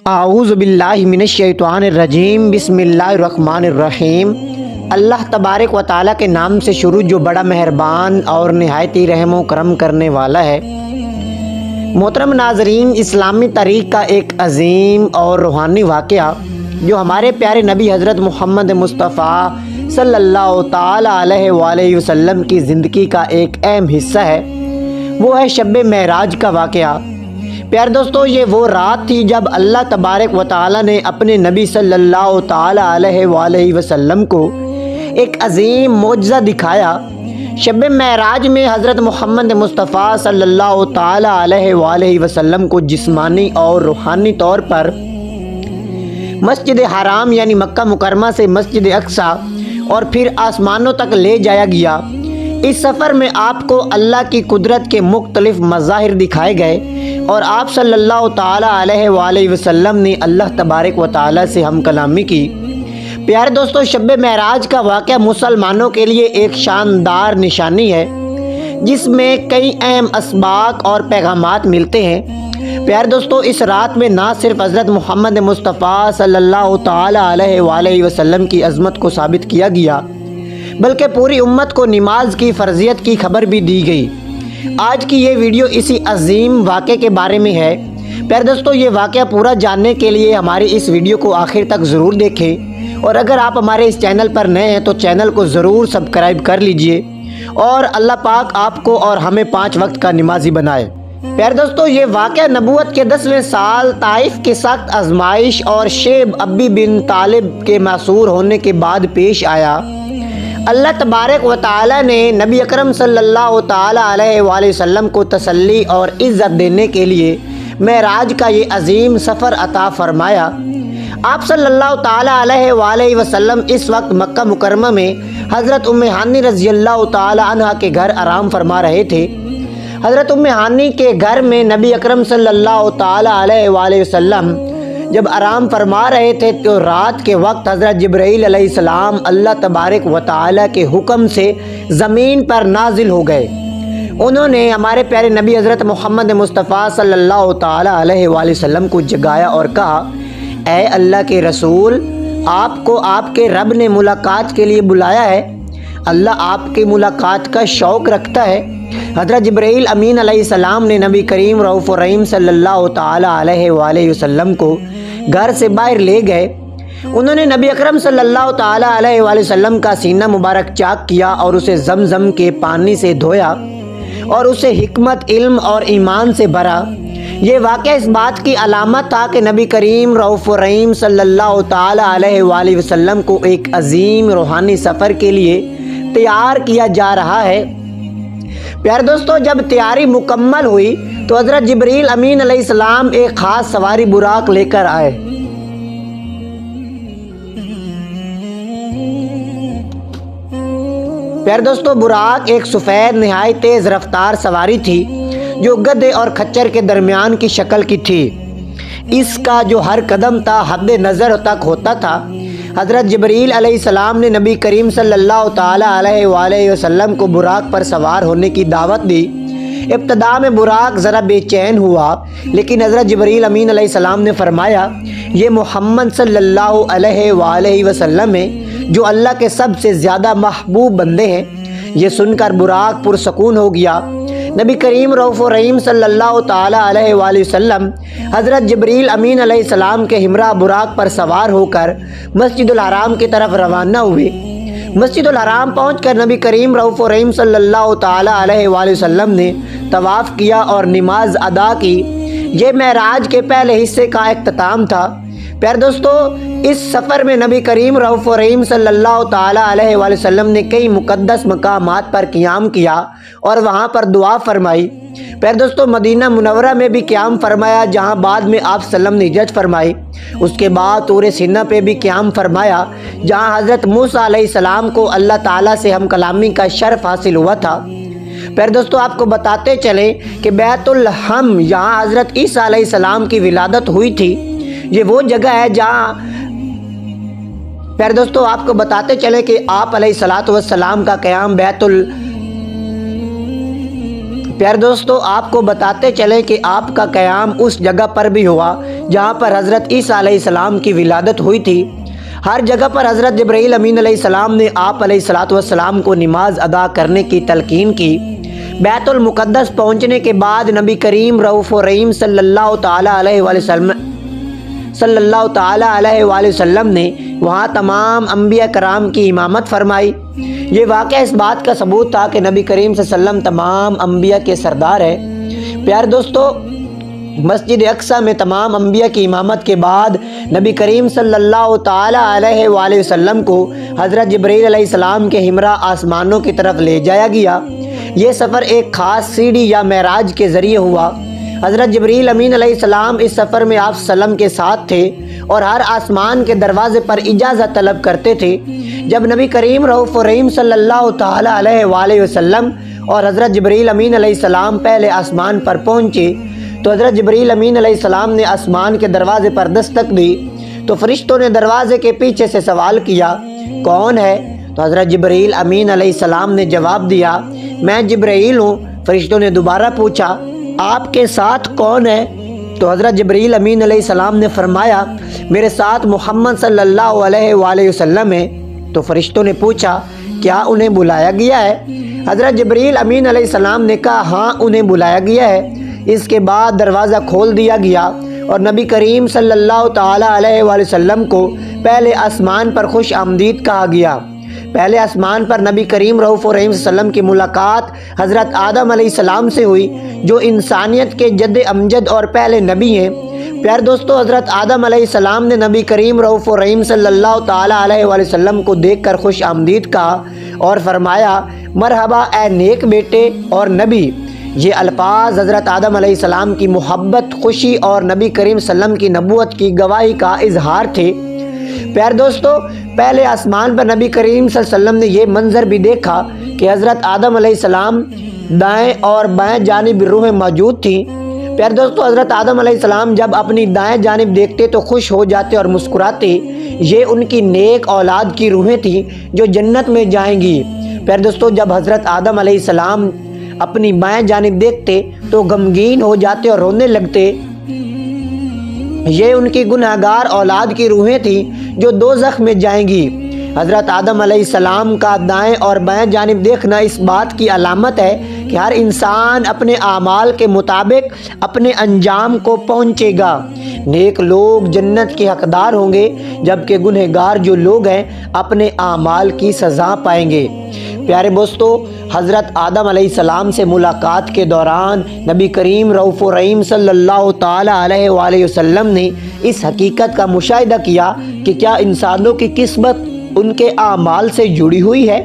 اعوذ باللہ من الشیطان الرجیم بسم اللہ الرحمن الرحیم۔ اللہ تبارک و تعالیٰ کے نام سے شروع جو بڑا مہربان اور نہایت ہی رحم و کرم کرنے والا ہے۔ محترم ناظرین، اسلامی تاریخ کا ایک عظیم اور روحانی واقعہ جو ہمارے پیارے نبی حضرت محمد مصطفیٰ صلی اللہ تعالیٰ علیہ وآلہ وسلم کی زندگی کا ایک اہم حصہ ہے، وہ ہے شب معراج کا واقعہ۔ پیارے دوستو، یہ وہ رات تھی جب اللہ تبارک و تعالیٰ نے اپنے نبی صلی اللہ تعالیٰ علیہ وآلہ وسلم کو ایک عظیم معجزہ دکھایا۔ شب معراج میں حضرت محمد مصطفیٰ صلی اللہ تعالیٰ علیہ وآلہ وسلم کو جسمانی اور روحانی طور پر مسجد حرام یعنی مکہ مکرمہ سے مسجد اقصیٰ اور پھر آسمانوں تک لے جایا گیا۔ اس سفر میں آپ کو اللہ کی قدرت کے مختلف مظاہر دکھائے گئے اور آپ صلی اللہ تعالیٰ علیہ وآلہ وسلم نے اللہ تبارک و تعالیٰ سے ہم کلامی کی۔ پیارے دوستو، شب معراج کا واقعہ مسلمانوں کے لیے ایک شاندار نشانی ہے جس میں کئی اہم اسباق اور پیغامات ملتے ہیں۔ پیارے دوستو، اس رات میں نہ صرف حضرت محمد مصطفیٰ صلی اللہ تعالیٰ علیہ وآلہ وسلم کی عظمت کو ثابت کیا گیا بلکہ پوری امت کو نماز کی فرضیت کی خبر بھی دی گئی۔ آج کی یہ ویڈیو اسی عظیم واقعے کے بارے میں ہے۔ پیارے دوستو، یہ واقعہ پورا جاننے کے لیے ہماری اس ویڈیو کو آخر تک ضرور دیکھیں، اور اگر آپ ہمارے اس چینل پر نئے ہیں تو چینل کو ضرور سبسکرائب کر لیجئے، اور اللہ پاک آپ کو اور ہمیں 5 وقت کا نمازی بنائے۔ پیارے دوستو، یہ واقعہ نبوت کے 10ویں سال طائف کی سخت آزمائش اور شیب ابی بن طالب کے معصور ہونے کے بعد پیش آیا۔ اللہ تبارک و تعالیٰ نے نبی اکرم صلی اللہ تعالیٰ علیہ وآلہ وسلم کو تسلی اور عزت دینے کے لیے معراج کا یہ عظیم سفر عطا فرمایا۔ آپ صلی اللہ تعالیٰ علیہ وآلہ وسلم اس وقت مکہ مکرمہ میں حضرت ام ہانی رضی اللہ تعالیٰ عنہ کے گھر آرام فرما رہے تھے۔ حضرت ام ہانی کے گھر میں نبی اکرم صلی اللہ تعالیٰ علیہ وآلہ وسلم جب آرام فرما رہے تھے تو رات کے وقت حضرت جبرائیل علیہ السلام اللہ تبارک و تعالیٰ کے حکم سے زمین پر نازل ہو گئے۔ انہوں نے ہمارے پیارے نبی حضرت محمد مصطفیٰ صلی اللہ تعالیٰ علیہ وآلہ وسلم کو جگایا اور کہا، اے اللہ کے رسول، آپ کو آپ کے رب نے ملاقات کے لیے بلایا ہے۔ اللہ آپ کی ملاقات کا شوق رکھتا ہے۔ حضرت جبرائیل امین علیہ السلام نے نبی کریم رؤوف الرحیم صلی اللہ تعالیٰ علیہ وآلہ وسلم کو گھر سے باہر لے گئے۔ انہوں نے نبی اکرم صلی اللہ تعالیٰ علیہ وآلہ وسلم کا سینہ مبارک چاک کیا اور اسے زمزم کے پانی سے دھویا اور اسے حکمت، علم اور ایمان سے بھرا۔ یہ واقعہ اس بات کی علامت تھا کہ نبی کریم رؤوف الرحیم صلی اللہ تعالیٰ علیہ وآلہ وسلم کو ایک عظیم روحانی سفر کے لیے تیار کیا جا رہا ہے۔ پیارے دوستو، جب تیاری مکمل ہوئی تو حضرت جبرائیل امین علیہ السلام ایک خاص سواری براق لے کر آئے۔ پیارے دوستو، براق ایک سفید نہایت تیز رفتار سواری تھی جو گدھے اور کھچر کے درمیان کی شکل کی تھی۔ اس کا جو ہر قدم تھا حد نظر تک ہوتا تھا۔ حضرت جبرائیل علیہ السلام نے نبی کریم صلی اللہ تعالیٰ علیہ وآلہ وسلم کو براق پر سوار ہونے کی دعوت دی۔ ابتدا میں براق ذرا بے چین ہوا، لیکن حضرت جبرائیل امین علیہ السلام نے فرمایا، یہ محمد صلی اللہ علیہ وآلہ وسلم ہے جو اللہ کے سب سے زیادہ محبوب بندے ہیں۔ یہ سن کر براق پرسکون ہو گیا۔ نبی کریم رؤوف الرحیم صلی اللہ تعالیٰ علیہ وآلہ وسلم حضرت جبرائیل امین علیہ السلام کے ہمراہ براق پر سوار ہو کر مسجد الحرام کی طرف روانہ ہوئے۔ مسجد الحرام پہنچ کر نبی کریم رؤوف الرحیم صلی اللہ تعالیٰ علیہ وآلہ وسلم نے طواف کیا اور نماز ادا کی۔ یہ معراج کے پہلے حصے کا اختتام تھا۔ پیارے دوستو، اس سفر میں نبی کریم رؤوف الرحیم صلی اللہ تعالیٰ علیہ وآلہ وسلم نے کئی مقدس مقامات پر قیام کیا اور وہاں پر دعا فرمائی۔ پیارے دوستو، مدینہ منورہ میں بھی قیام فرمایا جہاں بعد میں آپ صلی اللہ علیہ وسلم نے ہجرت فرمائی۔ اس کے بعد طور سینا پہ بھی قیام فرمایا جہاں حضرت موسیٰ علیہ السلام کو اللہ تعالیٰ سے ہم کلامی کا شرف حاصل ہوا تھا۔ پیارے دوستو، آپ کو بتاتے چلیں کہ بیت الحم یہاں حضرت عیسیٰ علیہ السلام کی ولادت ہوئی تھی۔ یہ وہ جگہ ہے جہاں پیارے دوستو آپ کو بتاتے چلیں کہ آپ علیہ الصلاۃ والسلام کا قیام پیارے دوستو آپ کو بتاتے چلیں کہ آپ کا قیام اس جگہ پر بھی ہوا جہاں پر حضرت عیسیٰ علیہ السلام کی ولادت ہوئی تھی۔ ہر جگہ پر حضرت جبرائیل امین علیہ السلام نے آپ علیہ السلام کو نماز ادا کرنے کی تلقین کی۔ بیت المقدس پہنچنے کے بعد نبی کریم رؤوف الرحیم صلی اللہ تعالی علیہ وسلم نے وہاں تمام انبیاء کرام کی امامت فرمائی۔ یہ واقعہ اس بات کا ثبوت تھا کہ نبی کریم صلی اللہ علیہ وسلم تمام انبیاء کے سردار ہیں۔ پیارے دوستو، مسجد اقصیٰ میں تمام انبیاء کی امامت کے بعد نبی کریم صلی اللہ تعالی علیہ وآلہ وسلم کو حضرت جبرائیل علیہ السلام کے ہمراہ آسمانوں کی طرف لے جایا گیا۔ یہ سفر ایک خاص سیڑھی یا معراج کے ذریعے ہوا۔ حضرت جبرائیل امین علیہ السلام اس سفر میں آپ وسلم کے ساتھ تھے اور ہر آسمان کے دروازے پر اجازت طلب کرتے تھے۔ جب نبی کریم رؤوف الرحیم صلی اللہ تعالی علیہ وآلہ وسلم اور حضرت جبرائیل امین علیہ السلام پہلے آسمان پر پہنچے تو حضرت جبرائیل امین علیہ السلام نے آسمان کے دروازے پر دستک دی تو فرشتوں نے دروازے کے پیچھے سے سوال کیا، کون ہے؟ تو حضرت جبرائیل امین علیہ السلام نے جواب دیا، میں جبرائیل ہوں۔ فرشتوں نے دوبارہ پوچھا، آپ کے ساتھ کون ہے؟ تو حضرت جبرائیل امین علیہ السلام نے فرمایا، میرے ساتھ محمد صلی اللہ علیہ وآلہ وسلم ہے۔ تو فرشتوں نے پوچھا، کیا انہیں بلایا گیا ہے؟ حضرت جبرائیل امین علیہ السلام نے کہا، ہاں انہیں بلایا گیا ہے۔ اس کے بعد دروازہ کھول دیا گیا اور نبی کریم صلی اللہ تعالی علیہ وآلہ وسلم کو پہلے آسمان پر خوش آمدید کہا گیا۔ پہلے آسمان پر نبی کریم رؤوف الرحیم صلی اللہ علیہ وسلم کی ملاقات حضرت آدم علیہ السلام سے ہوئی، جو انسانیت کے جد امجد اور پہلے نبی ہیں۔ پیارے دوستو، حضرت آدم علیہ السلام نے نبی کریم رؤوف الرحیم صلی اللہ تعالی علیہ وآلہ وسلم کو دیکھ کر خوش آمدید کہا اور فرمایا، مرحبا اے نیک بیٹے اور نبی۔ یہ الفاظ حضرت آدم علیہ السلام کی محبت، خوشی اور نبی کریم صلی اللہ علیہ وسلم کی نبوت کی گواہی کا اظہار تھے۔ پیارے دوستو، پہلے آسمان پر نبی کریم صلی اللہ علیہ وسلم نے یہ منظر بھی دیکھا کہ حضرت آدم علیہ السلام دائیں اور بائیں جانب روحیں موجود تھیں۔ پیارے دوستو، حضرت آدم علیہ السلام جب اپنی دائیں جانب دیکھتے تو خوش ہو جاتے اور مسکراتے۔ یہ ان کی نیک اولاد کی روحیں تھیں جو جنت میں جائیں گی۔ پیارے دوستو، جب حضرت آدم علیہ السلام اپنی بائیں جانب دیکھتے تو غمگین ہو جاتے اور رونے لگتے۔ یہ ان کی گنہگار اولاد کی روحیں تھیں جو دوزخ میں جائیں گی۔ حضرت آدم علیہ السلام کا دائیں اور بائیں جانب دیکھنا اس بات کی علامت ہے کہ ہر انسان اپنے اعمال کے مطابق اپنے انجام کو پہنچے گا۔ نیک لوگ جنت کے حقدار ہوں گے، جبکہ گنہگار جو لوگ ہیں اپنے اعمال کی سزا پائیں گے۔ پیارے دوستو، حضرت آدم علیہ السلام سے ملاقات کے دوران نبی کریم رؤوف الرحیم صلی اللہ تعالی علیہ وآلہ وسلم نے اس حقیقت کا مشاہدہ کیا کہ کیا انسانوں کی قسمت ان کے اعمال سے جڑی ہوئی ہے۔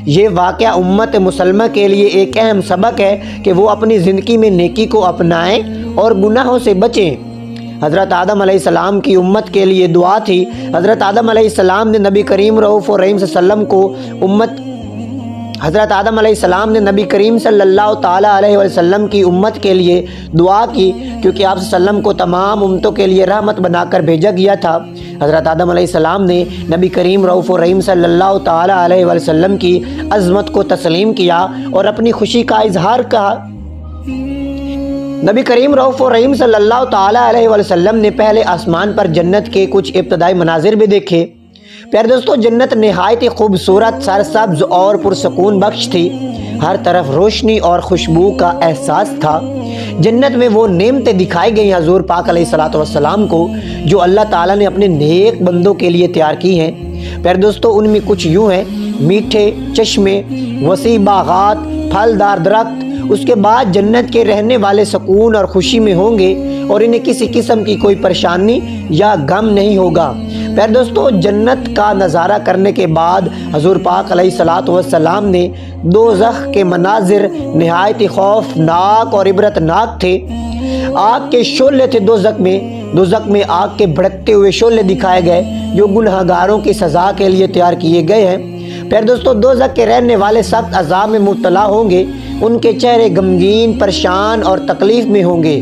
یہ واقعہ امت مسلمہ کے لیے ایک اہم سبق ہے کہ وہ اپنی زندگی میں نیکی کو اپنائیں اور گناہوں سے بچیں۔ حضرت آدم علیہ السلام کی امت کے لیے دعا تھی۔ حضرت آدم علیہ السلام نے نبی کریم رؤوف الرحیم صلی اللہ علیہ وسلم کو حضرت آدم علیہ السلام نے نبی کریم صلی اللہ تعالی علیہ وسلم کی امت کے لیے دعا کی، کیونکہ آپ صلی اللہ علیہ وسلم کو تمام امتوں کے لیے رحمت بنا کر بھیجا گیا تھا۔ حضرت آدم علیہ السلام نے نبی کریم رؤوف الرحیم صلی اللہ تعالی علیہ وسلم کی عظمت کو تسلیم کیا اور اپنی خوشی کا اظہار کہا۔ نبی کریم رؤوف الرحیم صلی اللہ تعالی علیہ وسلم نے پہلے آسمان پر جنت کے کچھ ابتدائی مناظر بھی دیکھے۔ پیارے دوستو، جنت نہایت ہی خوبصورت، سرسبز اور پرسکون بخش تھی۔ ہر طرف روشنی اور خوشبو کا احساس تھا۔ جنت میں وہ نعمتیں دکھائی گئیں حضور پاک علیہ السلام کو جو اللہ تعالیٰ نے اپنے نیک بندوں کے لیے تیار کی ہیں۔ پیارے دوستو، ان میں کچھ یوں ہیں: میٹھے چشمے، وسیع باغات، پھلدار درخت۔ اس کے بعد جنت کے رہنے والے سکون اور خوشی میں ہوں گے اور انہیں کسی قسم کی کوئی پریشانی یا غم نہیں ہوگا۔ پیارے دوستو، جنت کا نظارہ کرنے کے بعد حضور پاک علیہ السلام نے دوزخ کے مناظر نہایت خوفناک اور عبرتناک تھے۔ آگ کے شعلے تھے دوزخ میں آگ کے بھڑکتے ہوئے شعلے دکھائے گئے جو گنہگاروں کی سزا کے لیے تیار کیے گئے ہیں۔ پیارے دوستو، دوزخ کے رہنے والے سخت عذاب میں مبتلا ہوں گے۔ ان کے چہرے غمگین، پریشان اور تکلیف میں ہوں گے۔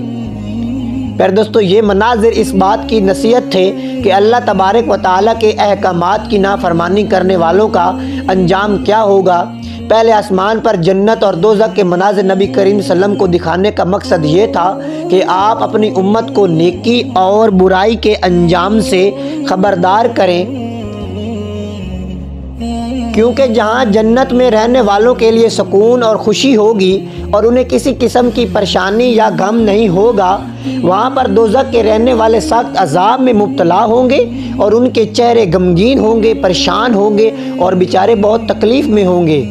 پیارے دوستو، یہ مناظر اس بات کی نصیحت تھے کہ اللہ تبارک و تعالیٰ کے احکامات کی نافرمانی کرنے والوں کا انجام کیا ہوگا۔ پہلے آسمان پر جنت اور دوزخ کے مناظر نبی کریم صلی اللہ علیہ وسلم کو دکھانے کا مقصد یہ تھا کہ آپ اپنی امت کو نیکی اور برائی کے انجام سے خبردار کریں، کیونکہ جہاں جنت میں رہنے والوں کے لیے سکون اور خوشی ہوگی اور انہیں کسی قسم کی پریشانی یا غم نہیں ہوگا، وہاں پر دوزخ کے رہنے والے سخت عذاب میں مبتلا ہوں گے اور ان کے چہرے غمگین ہوں گے، پریشان ہوں گے اور بیچارے بہت تکلیف میں ہوں گے۔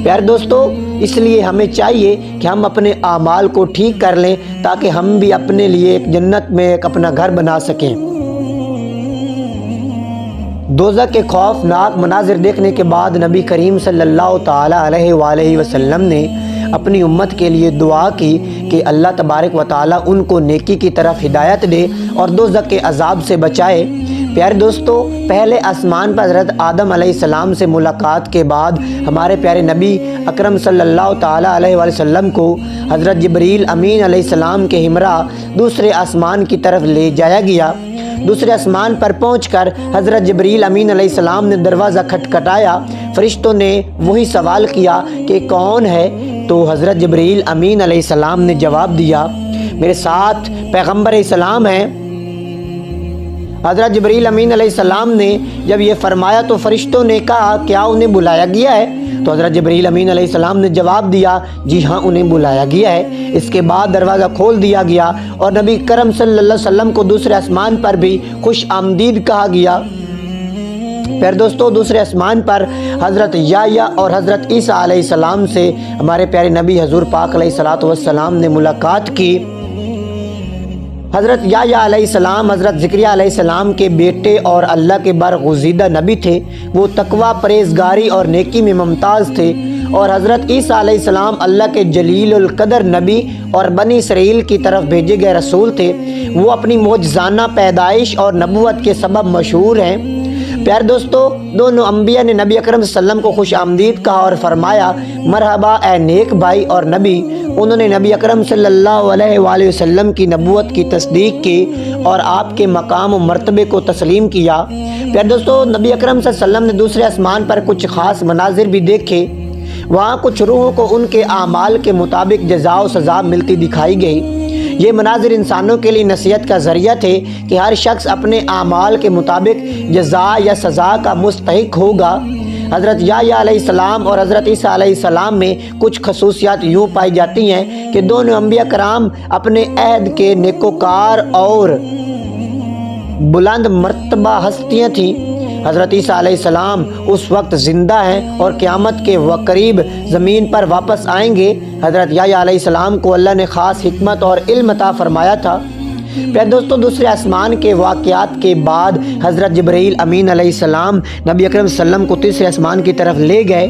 پیارے دوستو، اس لیے ہمیں چاہیے کہ ہم اپنے اعمال کو ٹھیک کر لیں تاکہ ہم بھی اپنے لیے ایک جنت میں ایک اپنا گھر بنا سکیں۔ دوزخ کے خوفناک مناظر دیکھنے کے بعد نبی کریم صلی اللہ تعالیٰ علیہ وآلہ وسلم نے اپنی امت کے لیے دعا کی کہ اللہ تبارک و تعالیٰ ان کو نیکی کی طرف ہدایت دے اور دوزخ کے عذاب سے بچائے۔ پیارے دوستو، پہلے آسمان پر حضرت آدم علیہ السلام سے ملاقات کے بعد ہمارے پیارے نبی اکرم صلی اللہ تعالیٰ علیہ وآلہ وسلم کو حضرت جبریل امین علیہ السلام کے ہمراہ دوسرے آسمان کی طرف لے جایا گیا۔ دوسرے آسمان پر پہنچ کر حضرت جبریل امین علیہ السلام نے دروازہ کھٹکھٹایا۔ فرشتوں نے وہی سوال کیا کہ کون ہے؟ تو حضرت جبریل امین علیہ السلام نے جواب دیا، میرے ساتھ پیغمبر اسلام ہیں۔ حضرت جبریل امین علیہ السلام نے جب یہ فرمایا تو فرشتوں نے کہا کیا انہیں بلایا گیا ہے؟ تو حضرت جبریل امین علیہ السلام نے جواب دیا، جی ہاں انہیں بلایا گیا ہے۔ اس کے بعد دروازہ کھول دیا گیا اور نبی کرم صلی اللہ علیہ وسلم کو دوسرے آسمان پر بھی خوش آمدید کہا گیا۔ پھر دوستو، دوسرے آسمان پر حضرت یحییٰ اور حضرت عیسیٰ علیہ السلام سے ہمارے پیارے نبی حضور پاک علیہ السلام نے ملاقات کی۔ حضرت یحییٰ علیہ السلام حضرت زکریا علیہ السلام کے بیٹے اور اللہ کے برگزیدہ نبی تھے۔ وہ تقوی، پرہیزگاری اور نیکی میں ممتاز تھے۔ اور حضرت عیسیٰ علیہ السلام اللہ کے جلیل القدر نبی اور بنی اسرائیل کی طرف بھیجے گئے رسول تھے۔ وہ اپنی معجزانہ پیدائش اور نبوت کے سبب مشہور ہیں۔ پیارے دوستو، دونوں انبیاء نے نبی اکرم صلی اللہ علیہ وسلم کو خوش آمدید کہا اور فرمایا، مرحبا اے نیک بھائی اور نبی۔ انہوں نے نبی اکرم صلی اللہ علیہ وآلہ وسلم کی نبوت کی تصدیق کی اور آپ کے مقام و مرتبے کو تسلیم کیا۔ پیارے دوستو، نبی اکرم صلی اللہ علیہ وسلم نے دوسرے آسمان پر کچھ خاص مناظر بھی دیکھے۔ وہاں کچھ روحوں کو ان کے اعمال کے مطابق جزا و سزا ملتی دکھائی گئی۔ یہ مناظر انسانوں کے لیے نصیحت کا ذریعہ تھے کہ ہر شخص اپنے اعمال کے مطابق جزا یا سزا کا مستحق ہوگا۔ حضرت یحییٰ علیہ السلام اور حضرت عیسیٰ علیہ السلام میں کچھ خصوصیات یوں پائی جاتی ہیں کہ دونوں انبیاء کرام اپنے عہد کے نیکوکار اور بلند مرتبہ ہستیاں تھیں۔ حضرت عیسیٰ علیہ السلام اس وقت زندہ ہیں اور قیامت کے قریب زمین پر واپس آئیں گے۔ حضرت یحییٰ علیہ السلام کو اللہ نے خاص حکمت اور علم عطا فرمایا تھا۔ پھر دوستو، دوسرے آسمان کے واقعات کے بعد حضرت جبرائیل امین علیہ السلام نبی اکرم صلی اللہ علیہ وسلم کو تیسرے آسمان کی طرف لے گئے۔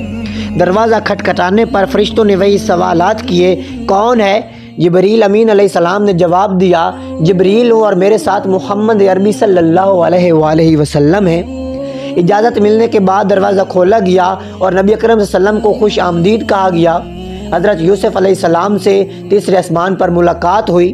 دروازہ کھٹکھٹانے پر فرشتوں نے وہی سوالات کیے، کون ہے؟ جبرائیل امین علیہ السلام نے جواب دیا، جبرائیل ہوں اور میرے ساتھ محمد عربی صلی اللہ علیہ وآلہ وسلم ہیں۔ اجازت ملنے کے بعد دروازہ کھولا گیا اور نبی اکرم صلی اللہ علیہ وسلم کو خوش آمدید کہا گیا۔ حضرت یوسف علیہ السلام سے تیسرے آسمان پر ملاقات ہوئی۔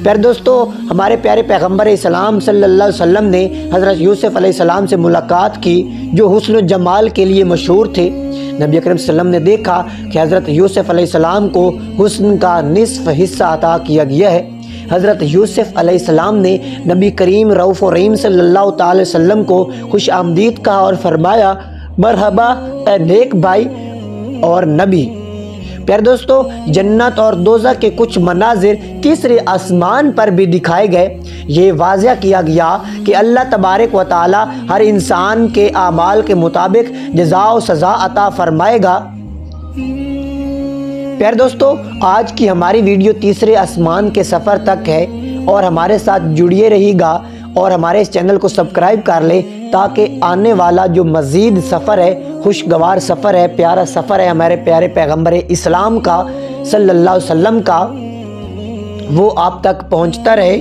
پھر دوستو، ہمارے پیارے پیغمبر اسلام صلی اللہ علیہ وسلم نے حضرت یوسف علیہ السلام سے ملاقات کی، جو حسن و جمال کے لیے مشہور تھے۔ نبی اکرم صلی اللہ علیہ وسلم نے دیکھا کہ حضرت یوسف علیہ السلام کو حسن کا نصف حصہ عطا کیا گیا ہے۔ حضرت یوسف علیہ السلام نے نبی کریم رؤوف و رحیم صلی اللہ تعالی وسلم کو خوش آمدید کہا اور فرمایا، مرحبا اے نیک بھائی اور نبی۔ پیارے دوستو، جنت اور دوزخ کے کچھ مناظر تیسرے آسمان پر بھی دکھائے گئے۔ یہ واضح کیا گیا کہ اللہ تبارک و تعالی ہر انسان کے اعمال کے مطابق جزا و سزا عطا فرمائے گا۔ پیارے دوستو، آج کی ہماری ویڈیو تیسرے آسمان کے سفر تک ہے، اور ہمارے ساتھ جڑیے رہی گا اور ہمارے اس چینل کو سبسکرائب کر لیں تاکہ آنے والا جو مزید سفر ہے، خوشگوار سفر ہے، پیارا سفر ہے ہمارے پیارے پیغمبر اسلام کا صلی اللہ علیہ وسلم کا، وہ آپ تک پہنچتا رہے۔